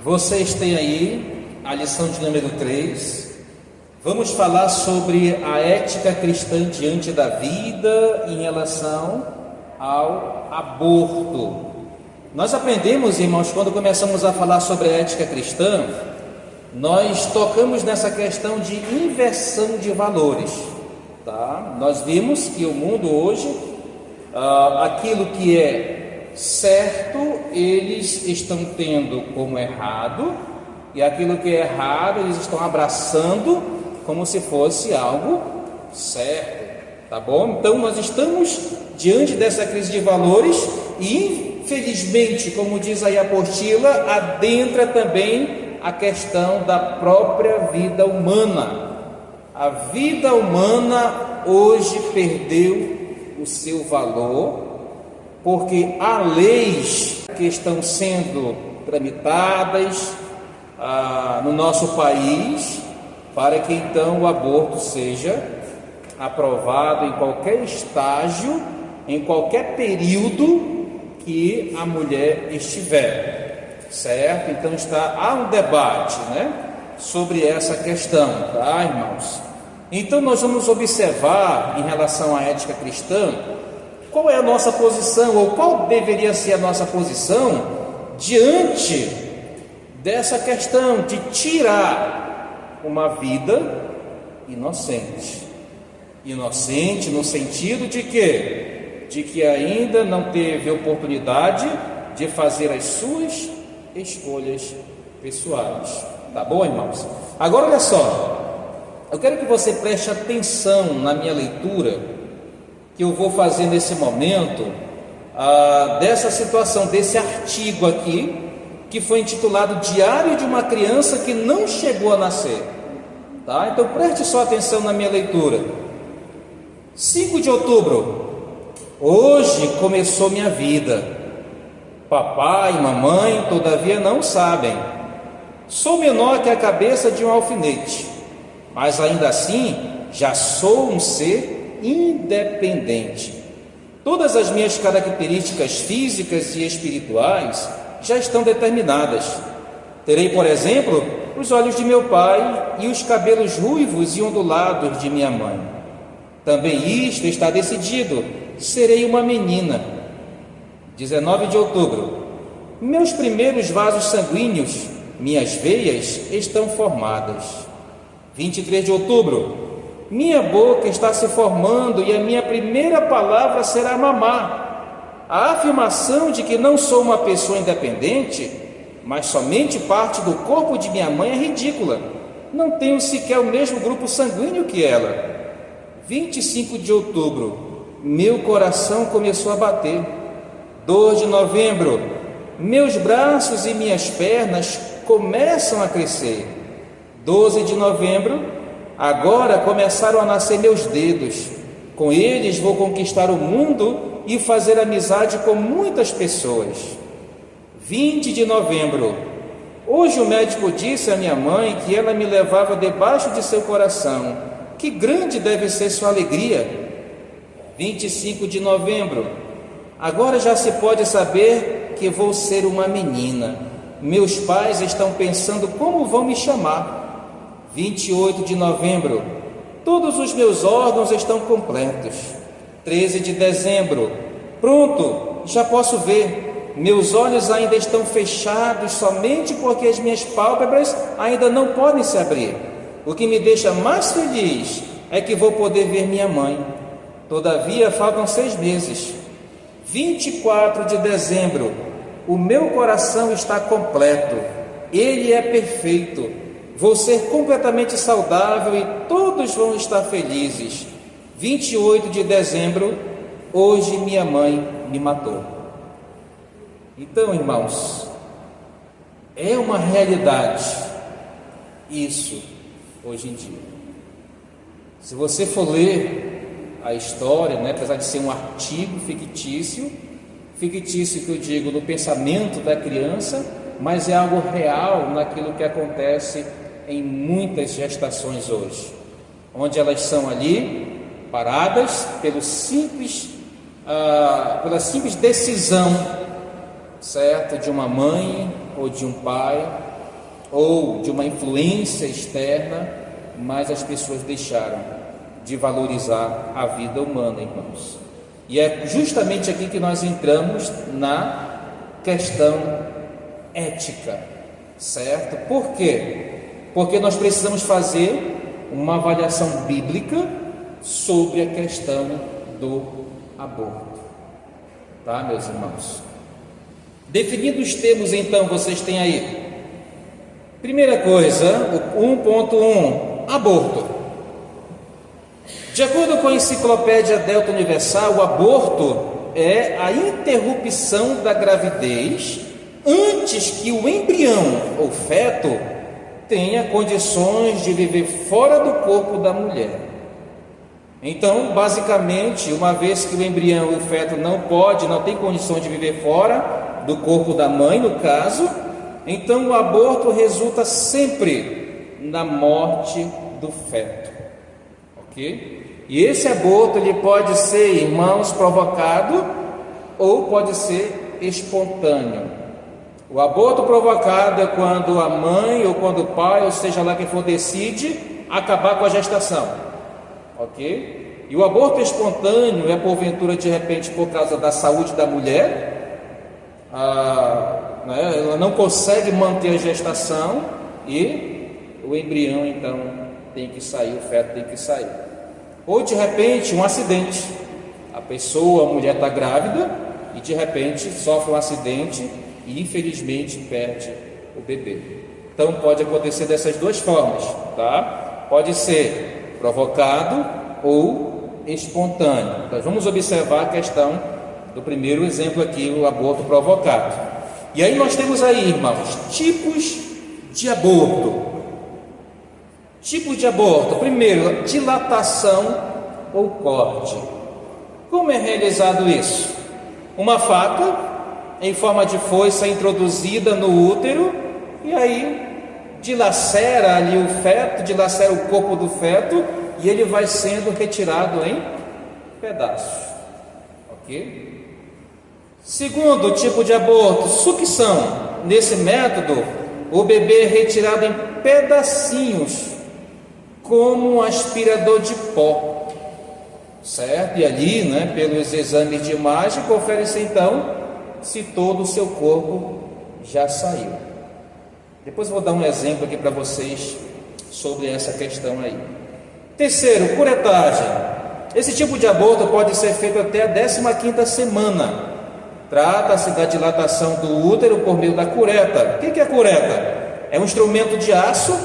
Vocês têm aí a lição de número 3. Vamos falar sobre a ética cristã diante da vida em relação ao aborto. Nós aprendemos, irmãos, quando começamos a falar sobre a ética cristã, nós tocamos nessa questão de inversão de valores, tá? Nós vimos que o mundo hoje, aquilo que é certo, eles estão tendo como errado, e aquilo que é errado, eles estão abraçando como se fosse algo certo, tá bom? Então nós estamos diante dessa crise de valores e, infelizmente, como diz aí a apostila, adentra também a questão da própria vida humana. A vida humana hoje perdeu o seu valor, porque há leis que estão sendo tramitadas no nosso país para que então o aborto seja aprovado em qualquer estágio, em qualquer período que a mulher estiver, certo? Então há um debate, sobre essa questão, tá, irmãos? Então nós vamos observar em relação à ética cristã qual é a nossa posição, ou qual deveria ser a nossa posição diante dessa questão de tirar uma vida inocente. Inocente no sentido de quê? De que ainda não teve oportunidade de fazer as suas escolhas pessoais. Tá bom, irmãos? Agora olha só, eu quero que você preste atenção na minha leitura que eu vou fazer nesse momento, dessa situação, desse artigo aqui, que foi intitulado Diário de uma Criança que Não Chegou a Nascer, tá? Então preste só atenção na minha leitura. 5 de outubro, hoje começou minha vida, papai e mamãe todavia não sabem, sou menor que a cabeça de um alfinete, mas ainda assim já sou um ser independente. Todas as minhas características físicas e espirituais já estão determinadas. Terei, por exemplo, os olhos de meu pai e os cabelos ruivos e ondulados de minha mãe. Também isto está decidido: serei uma menina. 19 de outubro, meus primeiros vasos sanguíneos, minhas veias estão formadas. 23 de outubro, minha boca está se formando e a minha primeira palavra será mamá. A afirmação de que não sou uma pessoa independente, mas somente parte do corpo de minha mãe é ridícula. Não tenho sequer o mesmo grupo sanguíneo que ela. 25 de outubro, meu coração começou a bater. 2 de novembro, meus braços e minhas pernas começam a crescer. 12 de novembro, agora começaram a nascer meus dedos. Com eles vou conquistar o mundo e fazer amizade com muitas pessoas. 20 de novembro, hoje o médico disse à minha mãe que ela me levava debaixo de seu coração. Que grande deve ser sua alegria. 25 de novembro, agora já se pode saber que vou ser uma menina. Meus pais estão pensando como vão me chamar. 28 de novembro, todos os meus órgãos estão completos. 13 de dezembro, pronto, já posso ver. Meus olhos ainda estão fechados somente porque as minhas pálpebras ainda não podem se abrir. O que me deixa mais feliz é que vou poder ver minha mãe. Todavia faltam 6 meses. 24 de dezembro, o meu coração está completo, ele é perfeito. Vou ser completamente saudável e todos vão estar felizes. 28 de dezembro, hoje minha mãe me matou. Então, irmãos, é uma realidade isso hoje em dia. Se você for ler a história, apesar de ser um artigo fictício que eu digo do pensamento da criança, mas é algo real naquilo que acontece em muitas gestações hoje, onde elas são ali paradas pela simples decisão, certo, de uma mãe ou de um pai ou de uma influência externa, mas as pessoas deixaram de valorizar a vida humana, irmãos. E é justamente aqui que nós entramos na questão ética, certo? Por quê? Porque nós precisamos fazer uma avaliação bíblica sobre a questão do aborto, tá, meus irmãos? Definidos os termos, então, vocês têm aí. Primeira coisa, o 1.1, aborto. De acordo com a Enciclopédia Delta Universal, o aborto é a interrupção da gravidez antes que o embrião ou feto tenha condições de viver fora do corpo da mulher. Então, basicamente, uma vez que o embrião e o feto não tem condições de viver fora do corpo da mãe, no caso, então o aborto resulta sempre na morte do feto, ok? E esse aborto ele pode ser, irmãos, provocado ou pode ser espontâneo. O aborto provocado é quando a mãe ou quando o pai, ou seja lá quem for, decide acabar com a gestação, ok? E o aborto espontâneo é porventura de repente por causa da saúde da mulher, ela não consegue manter a gestação e o embrião então tem que sair, o feto tem que sair. Ou de repente um acidente, a mulher está grávida e de repente sofre um acidente e infelizmente perde o bebê. Então pode acontecer dessas duas formas, tá? Pode ser provocado ou espontâneo. Nós vamos observar a questão do primeiro exemplo aqui, o aborto provocado. E aí nós temos aí, irmãos, tipos de aborto. Tipos de aborto. Primeiro, dilatação ou corte. Como é realizado isso? Uma faca em forma de foice introduzida no útero, e aí dilacera ali o feto, dilacera o corpo do feto, e ele vai sendo retirado em pedaços, ok? Segundo tipo de aborto, sucção. Nesse método, o bebê é retirado em pedacinhos, como um aspirador de pó, certo? E ali, pelos exames de imagem, confere-se então se todo o seu corpo já saiu. Depois eu vou dar um exemplo aqui para vocês sobre essa questão aí. Terceiro, curetagem. Esse tipo de aborto pode ser feito até a 15ª semana. Trata-se da dilatação do útero por meio da cureta. O que é a cureta? É um instrumento de aço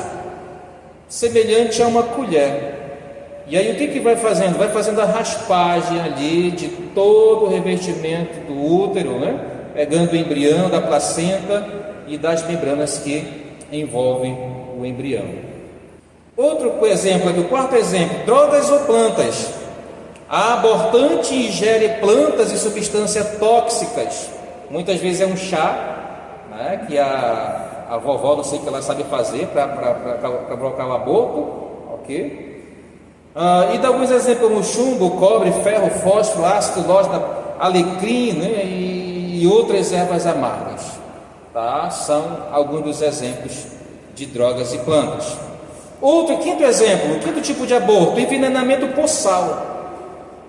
semelhante a uma colher. E aí o que vai fazendo? Vai fazendo a raspagem ali de todo o revestimento do útero, pegando o embrião, da placenta e das membranas que envolvem o embrião. Outro exemplo aqui, o quarto exemplo, drogas ou plantas. A abortante ingere plantas e substâncias tóxicas. Muitas vezes é um chá, que a vovó, não sei o que ela sabe fazer para provocar o aborto, ok? E dá alguns exemplos como chumbo, cobre, ferro, fósforo, ácido lógico, alecrim, e outras ervas amargas, tá? São alguns dos exemplos de drogas e plantas. Quinto exemplo, o quinto tipo de aborto, envenenamento por sal,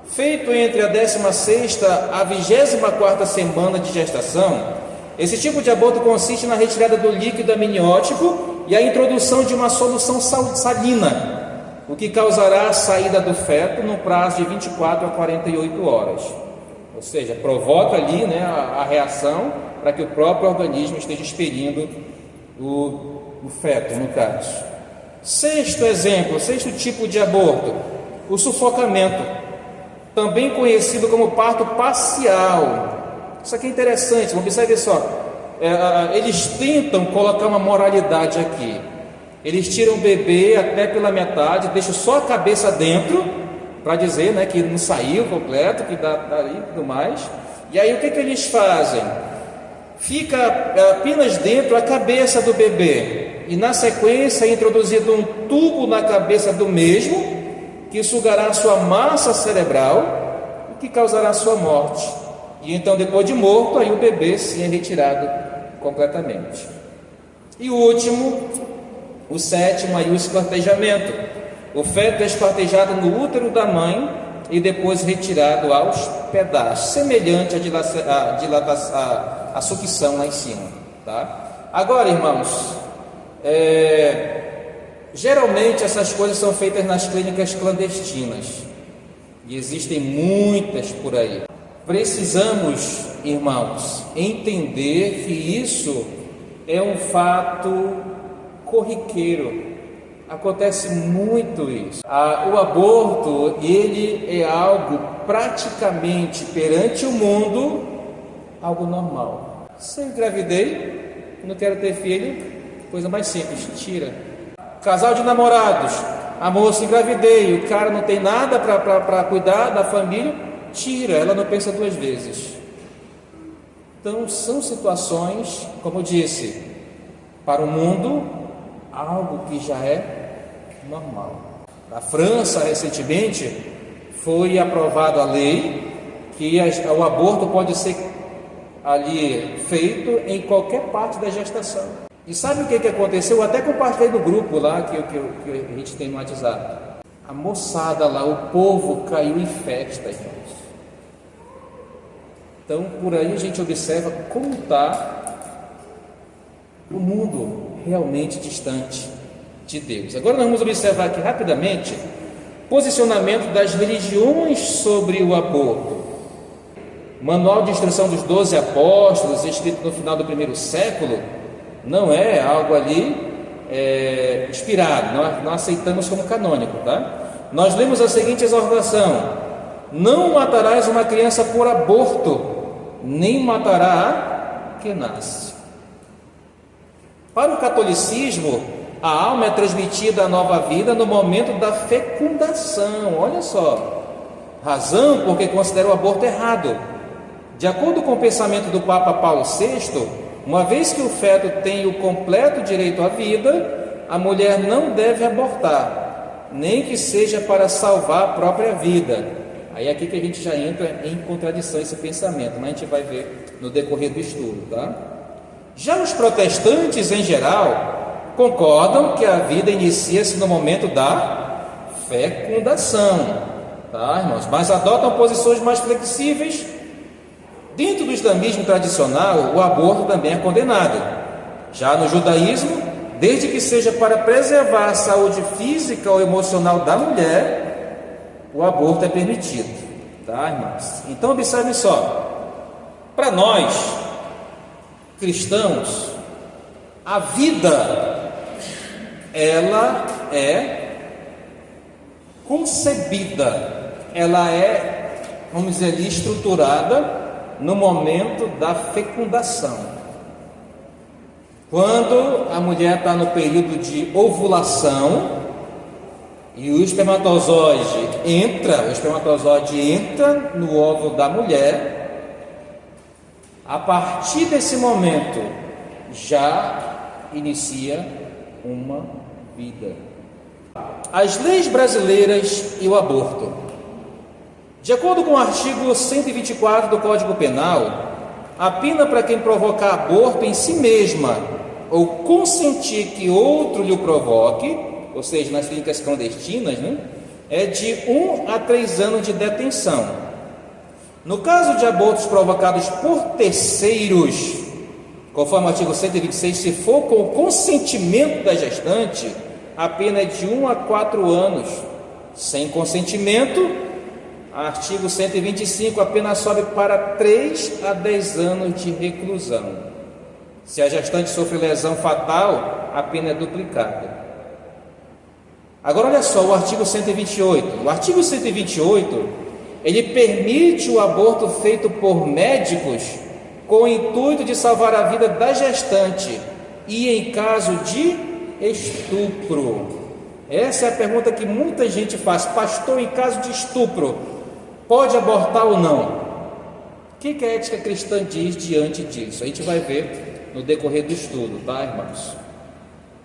feito entre a 16ª a 24ª semana de gestação. Esse tipo de aborto consiste na retirada do líquido amniótico e a introdução de uma solução salina, o que causará a saída do feto no prazo de 24 a 48 horas. Ou seja, provoca ali a reação para que o próprio organismo esteja expelindo o feto, no caso. Sexto tipo de aborto, o sufocamento, também conhecido como parto parcial. Isso aqui é interessante, observe só. Eles tentam colocar uma moralidade aqui. Eles tiram o bebê até pela metade, deixam só a cabeça dentro, para dizer que não saiu completo, que dá e tudo mais. E aí o que eles fazem? Fica apenas dentro a cabeça do bebê, e na sequência é introduzido um tubo na cabeça do mesmo, que sugará a sua massa cerebral e que causará a sua morte. E então, depois de morto, aí o bebê sim é retirado completamente. E o último, o sétimo, aí o esquartejamento. O feto é esquartejado no útero da mãe e depois retirado aos pedaços, semelhante à sucção lá em cima, tá? Agora, irmãos, geralmente essas coisas são feitas nas clínicas clandestinas e existem muitas por aí. Precisamos, irmãos, entender que isso é um fato corriqueiro. Acontece muito isso. O aborto, ele é algo praticamente perante o mundo, algo normal. Se eu engravidei, não quero ter filho, coisa mais simples, tira. Casal de namorados, a moça engravidei, o cara não tem nada para cuidar da família, tira, ela não pensa duas vezes. Então são situações, como eu disse, para o mundo, algo que já é normal. Na França, recentemente, foi aprovada a lei que o aborto pode ser ali feito em qualquer parte da gestação. E sabe o que aconteceu? Eu até compartilhei no grupo lá que a gente tem no WhatsApp. A moçada lá, o povo caiu em festa, irmãos. Então, por aí a gente observa como está o mundo realmente distante de Deus. Agora nós vamos observar aqui rapidamente o posicionamento das religiões sobre o aborto. Manual de Instrução dos 12 Apóstolos, escrito no final do primeiro século, não é algo ali inspirado, não aceitamos como canônico, tá? Nós lemos a seguinte exortação: não matarás uma criança por aborto, nem matará a que nasce. Para o catolicismo, a alma é transmitida à nova vida no momento da fecundação. Olha só, razão porque considera o aborto errado. De acordo com o pensamento do Papa Paulo VI, uma vez que o feto tem o completo direito à vida, a mulher não deve abortar, nem que seja para salvar a própria vida. Aí é aqui que a gente já entra em contradição esse pensamento, mas a gente vai ver no decorrer do estudo, tá? Já os protestantes em geral concordam que a vida inicia-se no momento da fecundação, tá, irmãos? Mas adotam posições mais flexíveis. Dentro do islamismo tradicional, o aborto também é condenado. Já no judaísmo, desde que seja para preservar a saúde física ou emocional da mulher, o aborto é permitido, tá, irmãos? Então observe só, para nós cristãos, a vida, ela é concebida, ela é, vamos dizer ali, estruturada no momento da fecundação. Quando a mulher está no período de ovulação e o espermatozoide entra no óvulo da mulher, a partir desse momento já inicia uma vida. As leis brasileiras e o aborto. De acordo com o artigo 124 do Código Penal, a pena para quem provocar aborto em si mesma ou consentir que outro lhe provoque, ou seja, nas clínicas clandestinas, né, é de 1 a 3 anos de detenção. No caso de abortos provocados por terceiros, conforme o artigo 126, se for com o consentimento da gestante, a pena é de 1 a 4 anos. Sem consentimento, artigo 125, a pena sobe para 3 a 10 anos de reclusão. Se a gestante sofre lesão fatal, a pena é duplicada. Agora olha só o artigo 128. O artigo 128, ele permite o aborto feito por médicos com o intuito de salvar a vida da gestante e em caso de estupro. Essa é a pergunta que muita gente faz: pastor, em caso de estupro, pode abortar ou não? O que a ética cristã diz diante disso? A gente vai ver no decorrer do estudo, tá, irmãos?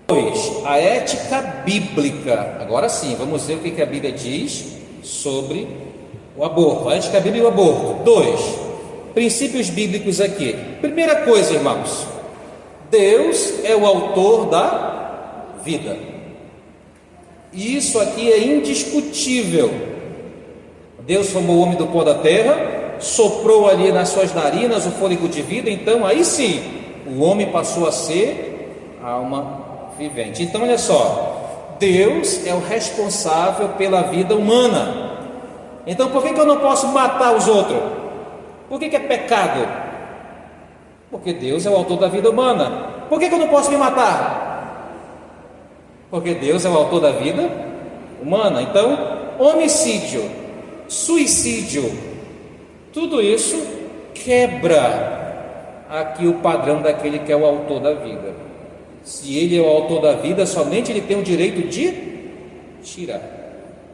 2. A ética bíblica. Agora sim, vamos ver o que a Bíblia diz sobre o aborto. A ética bíblica e o aborto. 2. Princípios bíblicos aqui. Primeira coisa, irmãos: Deus é o autor da vida. Isso aqui é indiscutível. Deus formou o homem do pó da terra, soprou ali nas suas narinas o fôlego de vida, então aí sim, o homem passou a ser alma vivente. Então olha só, Deus é o responsável pela vida humana. Então por que eu não posso matar os outros? Por que é pecado? Porque Deus é o autor da vida humana. Por que eu não posso me matar? Porque Deus é o autor da vida humana. Então, homicídio, suicídio, tudo isso quebra aqui o padrão daquele que é o autor da vida. Se ele é o autor da vida, somente ele tem o direito de tirar.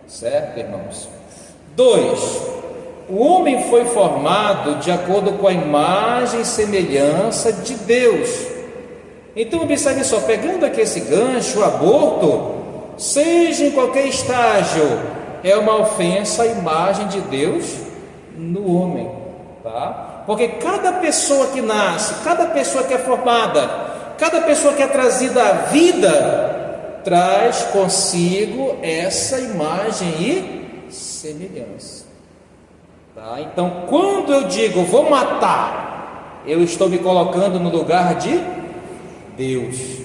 Certo, irmãos? 2. O homem foi formado de acordo com a imagem e semelhança de Deus. Então observe só, pegando aqui esse gancho, o aborto, seja em qualquer estágio, é uma ofensa à imagem de Deus no homem, tá? Porque cada pessoa que nasce, cada pessoa que é formada, cada pessoa que é trazida à vida, traz consigo essa imagem e semelhança, tá? Então quando eu digo vou matar, eu estou me colocando no lugar de Deus.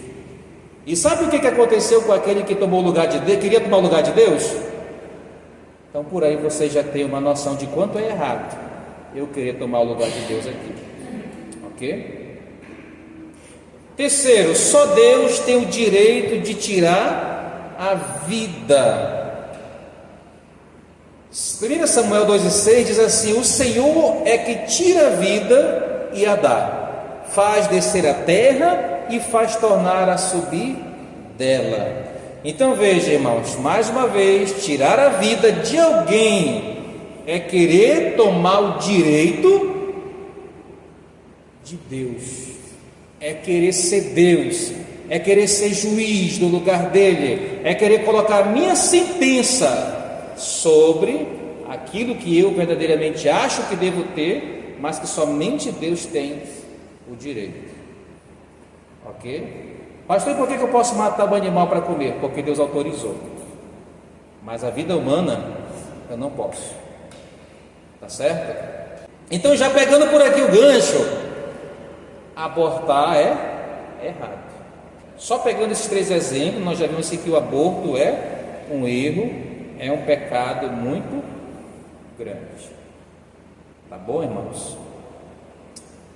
E sabe o que aconteceu com aquele que tomou o lugar de Deus, queria tomar o lugar de Deus? Então por aí você já tem uma noção de quanto é errado eu querer tomar o lugar de Deus aqui, ok? Terceiro, só Deus tem o direito de tirar a vida. 1 Samuel 2,6 diz assim: o Senhor é que tira a vida e a dá, faz descer a terra e faz tornar a subir dela. Então veja, irmãos, mais uma vez, tirar a vida de alguém é querer tomar o direito de Deus, é querer ser Deus, é querer ser juiz no lugar dele, é querer colocar a minha sentença sobre aquilo que eu verdadeiramente acho que devo ter, mas que somente Deus tem o direito. Ok? Pastor, por que eu posso matar um animal para comer? Porque Deus autorizou. Mas a vida humana eu não posso. Tá certo? Então, já pegando por aqui o gancho, abortar é errado. Só pegando esses 3 exemplos, nós já vimos que o aborto é um erro, é um pecado muito grande. Tá bom, irmãos?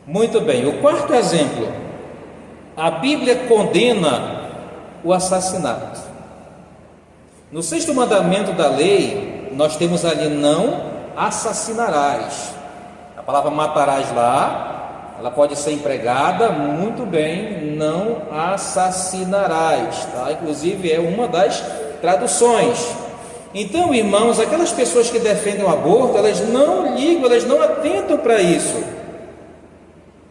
Muito bem, o 4º exemplo. A Bíblia condena o assassinato. No 6º mandamento da lei, nós temos ali: não assassinarás. A palavra matarás lá, ela pode ser empregada muito bem, não assassinarás, tá? Inclusive é uma das traduções. Então, irmãos, aquelas pessoas que defendem o aborto, elas não ligam, elas não atentam para isso.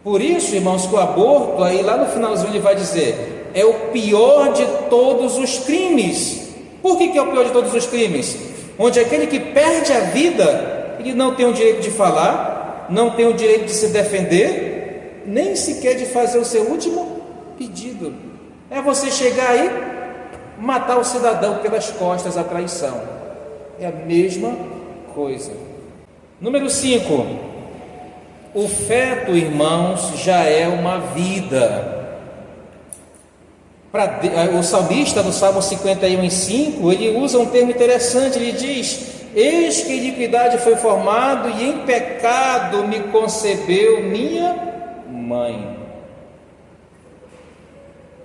Por isso, irmãos, que o aborto, aí lá no finalzinho ele vai dizer, é o pior de todos os crimes. Por que é o pior de todos os crimes? Onde aquele que perde a vida, ele não tem o direito de falar, não tem o direito de se defender, nem sequer de fazer o seu último pedido. É você chegar aí, matar o cidadão pelas costas, a traição. É a mesma coisa. Número 5. O feto, irmãos, já é uma vida. O salmista, no Salmo 51:5, ele usa um termo interessante. Ele diz: eis que em iniquidade foi formado, e em pecado me concebeu minha mãe.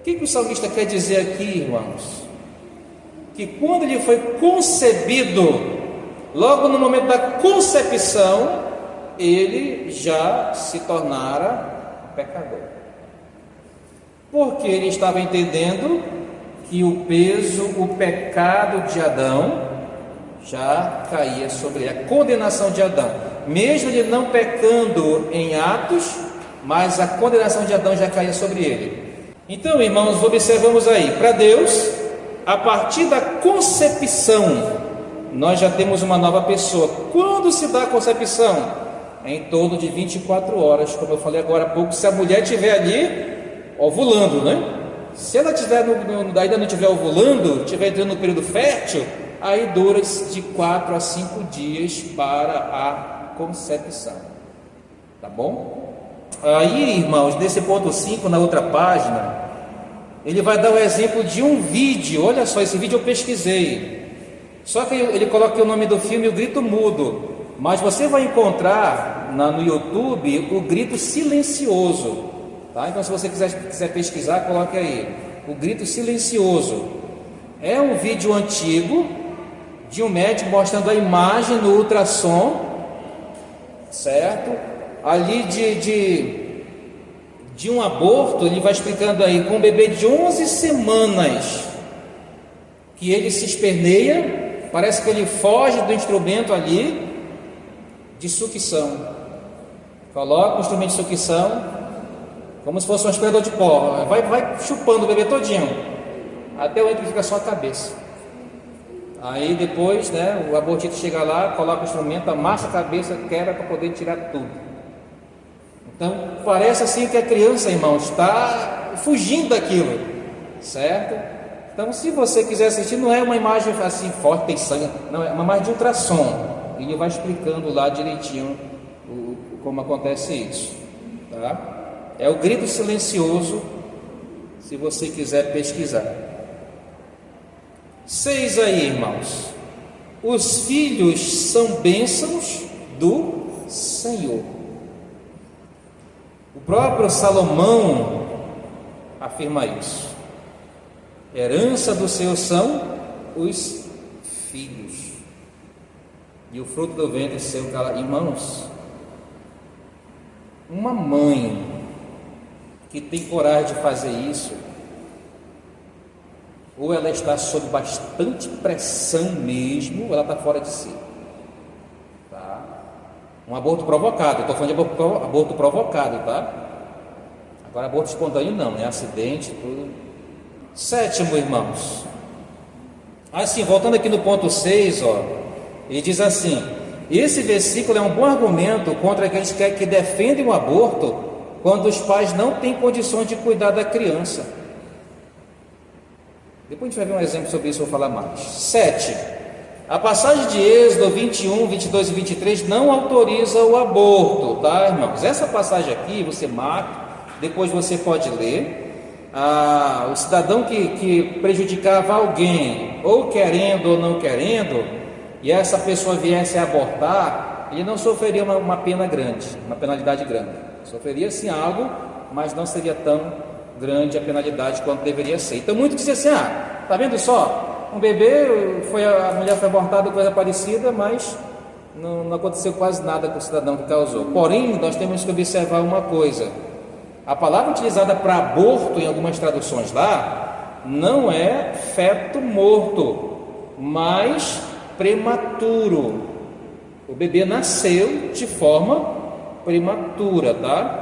O que o salmista quer dizer aqui, irmãos? Que quando ele foi concebido, logo no momento da concepção, ele já se tornara pecador, porque ele estava entendendo que o peso, o pecado de Adão já caía sobre ele, a condenação de Adão, mesmo ele não pecando em atos, mas a condenação de Adão já caía sobre ele. Então, irmãos, observamos aí, para Deus, a partir da concepção, nós já temos uma nova pessoa. Quando se dá a concepção? Em torno de 24 horas, como eu falei agora há pouco. Se a mulher estiver ali ovulando, né? Se ela tiver ainda não estiver ovulando, estiver entrando no período fértil, aí dura de 4 a 5 dias para a concepção, tá bom? Aí, irmãos, nesse ponto 5, na outra página, ele vai dar o exemplo de um vídeo. Olha só, esse vídeo eu pesquisei, só que ele coloca o nome do filme O Grito Mudo, mas você vai encontrar no YouTube o grito silencioso, tá? Então, se você quiser pesquisar, coloque aí O Grito Silencioso. É um vídeo antigo de um médico mostrando a imagem no ultrassom, certo? Ali de um aborto. Ele vai explicando aí, com um bebê de 11 semanas, que ele se esperneia, parece que ele foge do instrumento ali de sucção. Coloca o instrumento de sucção como se fosse um aspirador de pó, vai chupando o bebê todinho, até o momento que fica só a cabeça. Aí depois, né, o abortito chega lá, coloca o instrumento, amassa a cabeça, quebra para poder tirar tudo. Então parece assim que a criança, irmãos, está fugindo daquilo, certo? Então, se você quiser assistir, não é uma imagem assim forte, tem sangue, não, é uma imagem de ultrassom. Ele vai explicando lá direitinho como acontece isso, tá? É o grito silencioso, se você quiser pesquisar. 6 aí, irmãos. Os filhos são bênçãos do Senhor. O próprio Salomão afirma isso. Herança do Senhor são os filhos, e o fruto do ventre seu. Irmãos, uma mãe que tem coragem de fazer isso, ou ela está sob bastante pressão mesmo, ou ela está fora de si, tá? Um aborto provocado, eu estou falando de aborto provocado, tá? Agora aborto espontâneo não, né? Acidente, tudo. 7º, irmãos, assim, voltando aqui no ponto 6, ó, ele diz assim: esse versículo é um bom argumento contra aqueles que defendem o aborto quando os pais não têm condições de cuidar da criança. Depois a gente vai ver um exemplo sobre isso, eu vou falar mais. 7. A passagem de Êxodo 21, 22 e 23 não autoriza o aborto, tá, irmãos? Essa passagem aqui, você marca, depois você pode ler. O cidadão que prejudicava alguém, ou querendo ou não querendo, e essa pessoa viesse a abortar, ele não sofreria uma pena grande, uma penalidade grande. Sofreria sim algo, mas não seria tão grande a penalidade quanto deveria ser. Então muitos dizem assim: tá vendo só, um bebê, a mulher foi abortada, coisa parecida, mas não aconteceu quase nada com o cidadão que causou. Porém, nós temos que observar uma coisa: a palavra utilizada para aborto em algumas traduções lá não é feto morto, mas prematuro. O bebê nasceu de forma prematura, tá?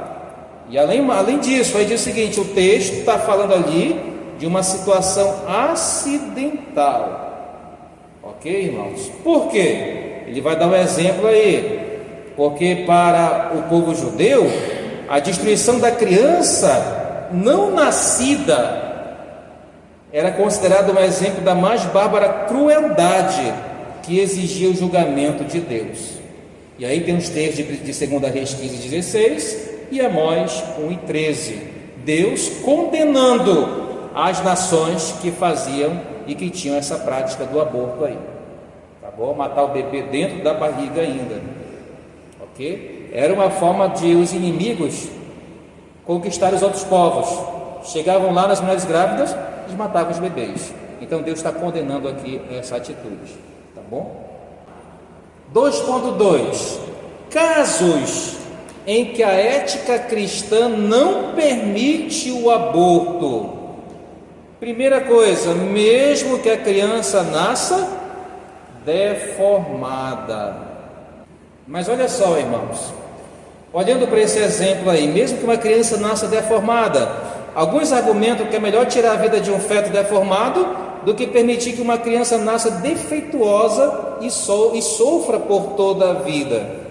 E além disso, aí diz o seguinte: o texto está falando ali de uma situação acidental, ok, irmãos? Por quê? Ele vai dar um exemplo aí, porque para o povo judeu, a destruição da criança não nascida era considerado um exemplo da mais bárbara crueldade que exigia o julgamento de Deus. E aí tem os textos de 2 Reis 15:16 e Amós 1:13, Deus condenando as nações que faziam e que tinham essa prática do aborto aí, tá bom? Matar o bebê dentro da barriga ainda, ok? Era uma forma de os inimigos conquistar os outros povos. Chegavam lá nas mulheres grávidas, eles matavam os bebês. Então Deus está condenando aqui essa atitude, tá bom? 2.2. Casos em que a ética cristã não permite o aborto. Primeira coisa, mesmo que a criança nasça deformada. Mas olha só, irmãos, olhando para esse exemplo aí, mesmo que uma criança nasça deformada, alguns argumentam que é melhor tirar a vida de um feto deformado do que permitir que uma criança nasça defeituosa e sofra por toda a vida.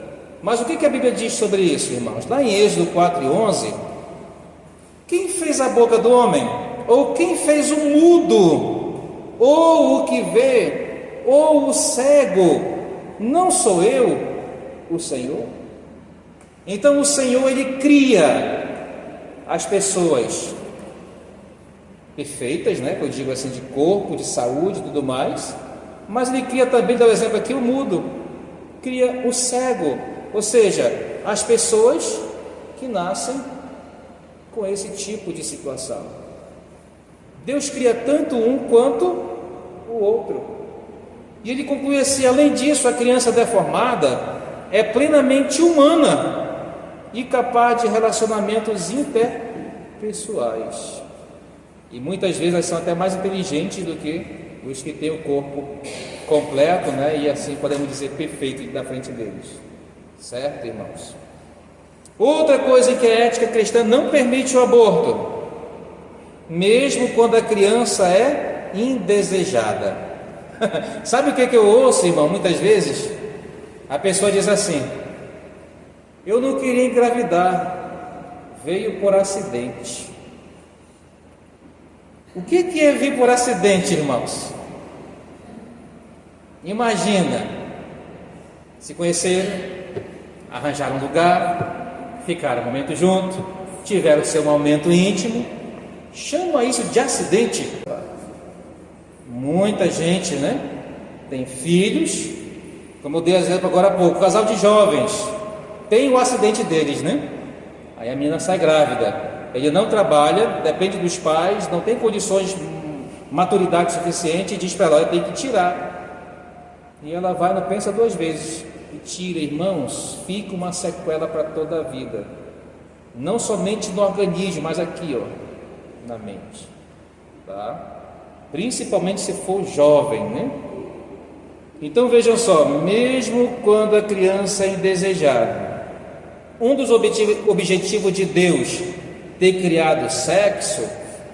Mas o que a Bíblia diz sobre isso, irmãos? Lá em Êxodo 4:11, Quem fez a boca do homem? Ou quem fez o mudo? Ou o que vê? Ou o cego? Não sou eu, o Senhor? Então o Senhor, Ele cria as pessoas perfeitas, né? Eu digo assim, de corpo, de saúde e tudo mais, mas Ele cria também, dá o exemplo aqui, o mudo, cria o cego, ou seja, as pessoas que nascem com esse tipo de situação. Deus cria tanto um quanto o outro. E Ele conclui assim: além disso, a criança deformada é plenamente humana e capaz de relacionamentos interpessoais. E muitas vezes elas são até mais inteligentes do que os que têm o corpo completo, né? E assim podemos dizer perfeito da frente deles. Certo, irmãos? Outra coisa em que a ética cristã não permite o aborto, mesmo quando a criança é indesejada. Sabe o que eu ouço, irmão? Muitas vezes a pessoa diz assim: eu não queria engravidar, veio por acidente. O que é vir por acidente, irmãos? Imagina, se conheceram, arranjaram um lugar, ficaram um momento junto, tiveram seu momento íntimo, chama isso de acidente. Muita gente, né, tem filhos, como eu dei exemplo agora há pouco, casal de jovens, tem o acidente deles, né? Aí a menina sai grávida. Ele não trabalha, depende dos pais, não tem condições, maturidade suficiente, e diz para ela: tem que tirar. E ela vai, não pensa duas vezes e tira. Irmãos, fica uma sequela para toda a vida, não somente no organismo, mas aqui, ó, na mente, tá? Principalmente se for jovem, né? Então vejam só, mesmo quando a criança é indesejada, um dos objetivos de Deus ter criado o sexo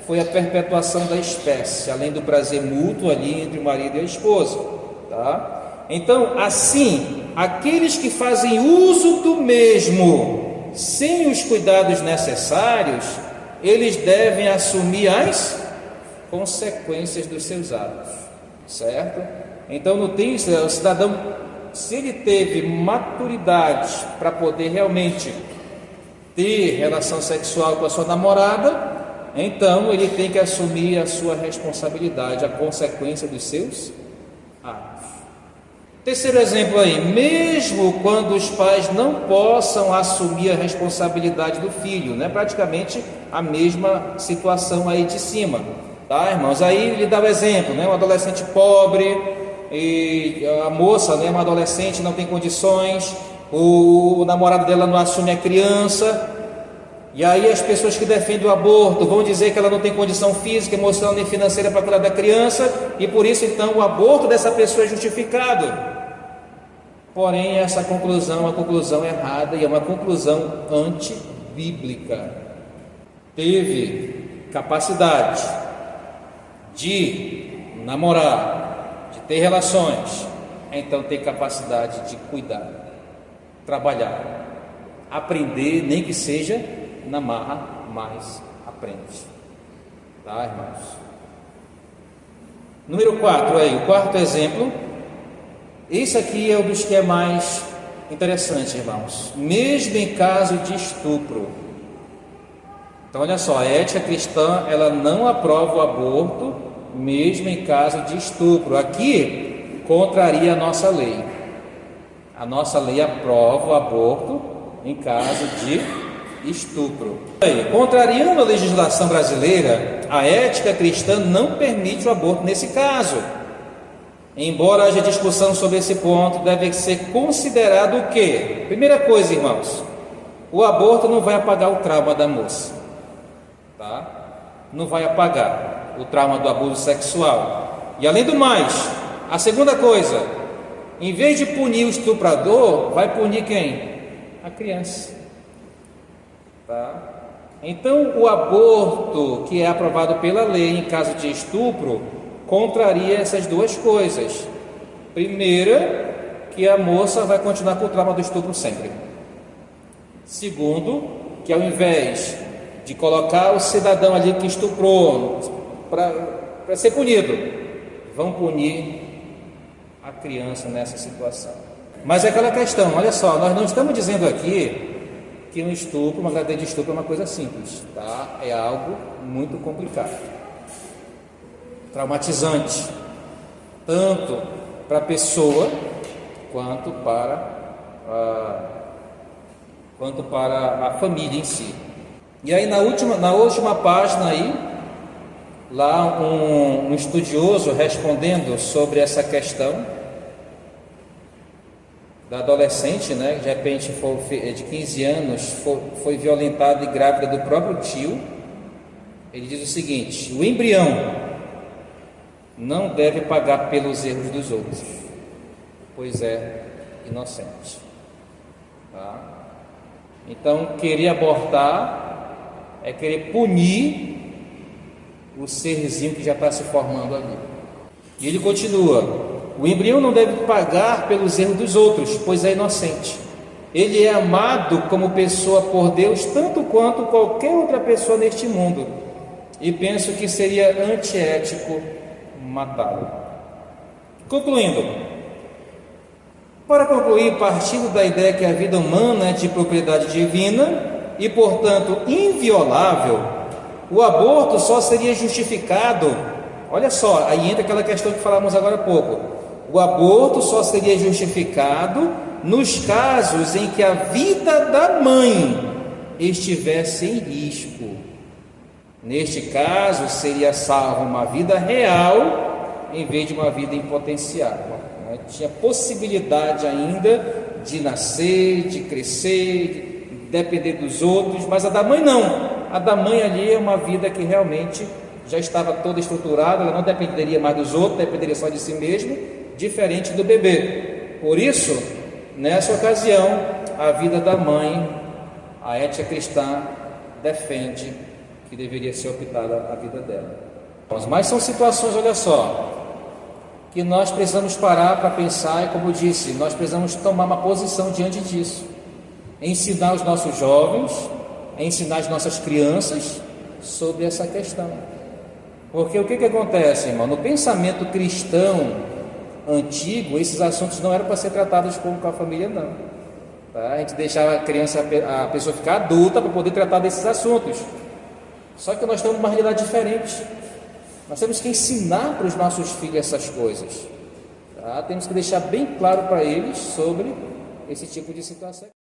foi a perpetuação da espécie, além do prazer mútuo ali entre o marido e a esposa, tá? Então, assim, aqueles que fazem uso do mesmo sem os cuidados necessários, eles devem assumir as consequências dos seus atos, certo? Então não tem, o cidadão, se ele teve maturidade para poder realmente ter relação sexual com a sua namorada, então ele tem que assumir a sua responsabilidade, a consequência dos seus atos. Terceiro exemplo aí: mesmo quando os pais não possam assumir a responsabilidade do filho, né? Praticamente a mesma situação aí de cima, tá, irmãos? Aí ele dá o exemplo, né? Um adolescente pobre, e a moça, né, uma adolescente, não tem condições, o namorado dela não assume a criança, e aí as pessoas que defendem o aborto vão dizer que ela não tem condição física, emocional nem financeira para cuidar da criança, e por isso então o aborto dessa pessoa é justificado. Porém, essa conclusão é uma conclusão errada e é uma conclusão antibíblica. Teve capacidade de namorar, de ter relações, então tem capacidade de cuidar, trabalhar, aprender, nem que seja na marra, mas aprende. Tá, irmãos? Número 4 aí, o quarto exemplo. Esse aqui é um dos que é mais interessante, irmãos. Mesmo em caso de estupro. Então olha só, a ética cristã, ela não aprova o aborto mesmo em caso de estupro. Aqui contraria a nossa lei. A nossa lei aprova o aborto em caso de estupro. Contrariando a legislação brasileira, a ética cristã não permite o aborto nesse caso. Embora haja discussão sobre esse ponto, deve ser considerado o quê? Primeira coisa, irmãos, o aborto não vai apagar o trauma da moça, tá? Não vai apagar o trauma do abuso sexual. E além do mais, a segunda coisa, em vez de punir o estuprador, vai punir quem? A criança, tá? Então o aborto que é aprovado pela lei em caso de estupro contraria essas duas coisas. Primeira, que a moça vai continuar com o trauma do estupro sempre. Segundo, que ao invés de colocar o cidadão ali que estuprou para ser punido, vão punir a criança nessa situação. Mas é aquela questão, olha só, nós não estamos dizendo aqui que um estupro, uma gravidez de estupro é uma coisa simples, tá? É algo muito complicado, traumatizante, tanto para a pessoa quanto para a família em si. E aí na última página aí, lá um estudioso respondendo sobre essa questão da adolescente, né, de repente de 15 anos, foi violentada e grávida do próprio tio. Ele diz o seguinte: o embrião não deve pagar pelos erros dos outros, pois é inocente. Tá? Então, querer abortar é querer punir o serzinho que já está se formando ali. E ele continua: o embrião não deve pagar pelos erros dos outros, pois é inocente. Ele é amado como pessoa por Deus, tanto quanto qualquer outra pessoa neste mundo. E penso que seria antiético matá-lo. Concluindo, para concluir, partindo da ideia que a vida humana é de propriedade divina e, portanto, inviolável, o aborto só seria justificado. Olha só, aí entra aquela questão que falamos agora há pouco. O aborto só seria justificado nos casos em que a vida da mãe estivesse em risco. Neste caso, seria salva uma vida real em vez de uma vida em potencial. Tinha possibilidade ainda de nascer, de crescer, de depender dos outros, mas a da mãe não. A da mãe ali é uma vida que realmente já estava toda estruturada, ela não dependeria mais dos outros, dependeria só de si mesma, diferente do bebê. Por isso, nessa ocasião, a vida da mãe, a ética cristã defende que deveria ser optada a vida dela. Mas são situações, olha só, que nós precisamos parar para pensar, e como eu disse, nós precisamos tomar uma posição diante disso, ensinar os nossos jovens, ensinar as nossas crianças sobre essa questão. Porque o que acontece, irmão? No pensamento cristão antigo, esses assuntos não eram para ser tratados com a família, não. Tá? A gente deixava a pessoa ficar adulta para poder tratar desses assuntos. Só que nós estamos numa realidade diferente. Nós temos que ensinar para os nossos filhos essas coisas. Tá? Temos que deixar bem claro para eles sobre esse tipo de situação.